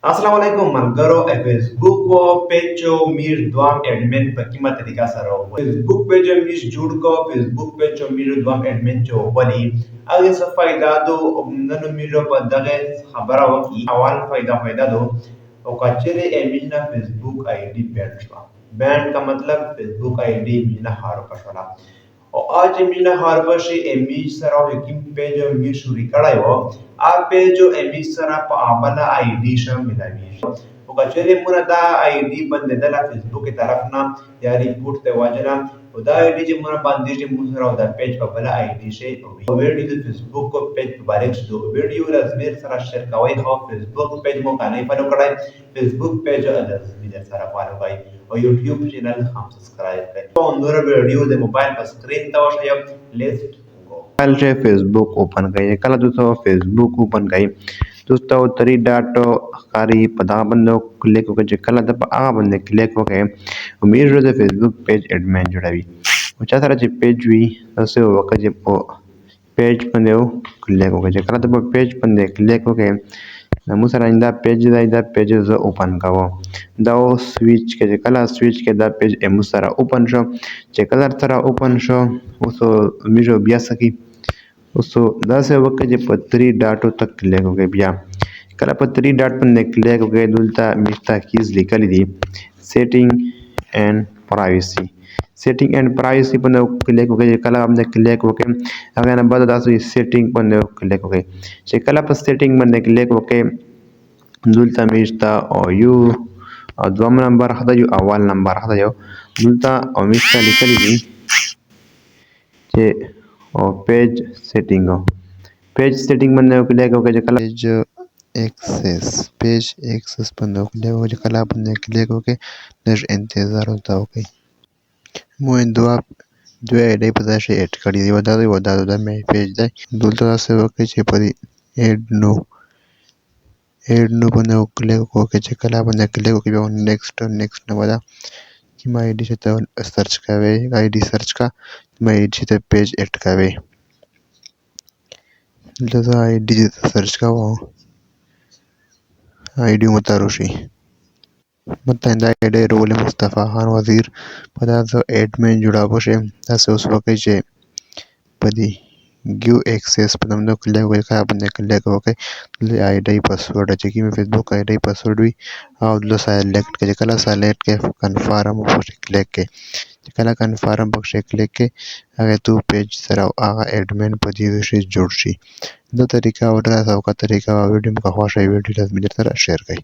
السلام علیکم ملګرو فیسبوک پیج میر دوام ایڈمن په کومه طریقه سره فیسبوک پیج میر جوړ کو فیسبوک پیج میر دوام ایڈمن چې ولی هغه څه فائدہ دو نن میر په دغه خبره وکي اول فائدہ دو او کچره ایمینا فیسبوک آئی ڈی بینڈ شو بینڈ کا مطلب فیسبوک آئی ڈی مینا هارو کشولا او آج مینا هاربشي امیج سره یقین پیج میر شوري کړای وو پیج امیج سره په عامله آئی ډی شم ملاوي او کچره مونږ دا آئی ډی بندیدل فیسبوک کی طرف نه یا ریپورت ته واجنه او دا آئی ډی چې مونږ باندې چې مونږ سره دا پیج په بل آئی ډی شي او ویډیو د فیسبوک کو پیج مبارک شو ویډیو لازمیر سره شیر کوي خو فیسبوک پیج مو باندې فالو کړئ فیسبوک پیج لازمیر سره فالو کړئ او یوټیوب چینل هم سبسکرائب کړئ او نور ویډیو د موبایل پر سکرین ته وشي لیست कल से Facebook open करिए कल दोस्तों फेसबुक ओपन करी दोस्तों 3 डॉट कारी पता बंदो क्लिक होकर कल तब आ बंदे क्लिक होके उम्मीद है फेसबुक पेज एडमिन जुड़ावी अच्छा सारा जी पेज हुई ऐसे वक्त जे पेज बंदे क्लिक होकर कल तब पेज बंदे क्लिक होके नमू सारा इंदा पेज ओपन कावो दाओ स्विच के कला स्विच के दा पेज एमू सारा ओपन शो जे कलर सारा ओपन शो उसो मिजो बिया सकी उसो 10 वक्त जे 3 डाटो तक क्लिक हो गए बिया कला 3 डाट पर क्लिक हो गए दुलता मिस्ता कीज लिखल दी सेटिंग एंड प्राइवेसी पर क्लिक हो गए कला हमने क्लिक हो गए अगर ना बता दासो सेटिंग पर क्लिक हो गए जे कला पर सेटिंग पर क्लिक हो गए दुलता मिस्ता और यू और दोम नंबर हता जो अव्वल नंबर हता जो दुलता और मिस्ता लिखल दी जे और पेज सेटिंग बंदे क्लिक होकर जो कला पेज एक्सेस बंदे क्लिक होकर जो कला बंदे क्लिक होकर नर इंतजार होता होके मुझे जो ऐड पता से ऐड करी दी बता दो मैं पेज दे दुलता से होके जे परी ऐड नो बंदे क्लिक होकर जो कला बंदे क्लिक होकर नेक्स्ट न बता कि मैं आईडी से सर्च करे आईडी सर्च का मैं आईडी से पेज ऐड करे जैसा आईडी सर्च का वो आईडी मतारुशी मतलब आईडी रोल मुस्तफा खान वजीर पता तो एडमिन जुड़ा बोशे ऐसे उस वक्त जे पदी गिव एक्सेस पदम दो क्लिक हो का बंदे क्लिक हो के ले आईडी पासवर्ड है कि मैं फेसबुक आईडी पासवर्ड भी और लो सेलेक्ट के कला सेलेक्ट के कंफर्म पर क्लिक के कला कंफर्म पर क्लिक के अगर तू पेज सरा आगा एडमिन पदी से जुड़ सी दो तरीका ऑर्डर है सबका तरीका वीडियो में कहा वीडियो में शेयर करी।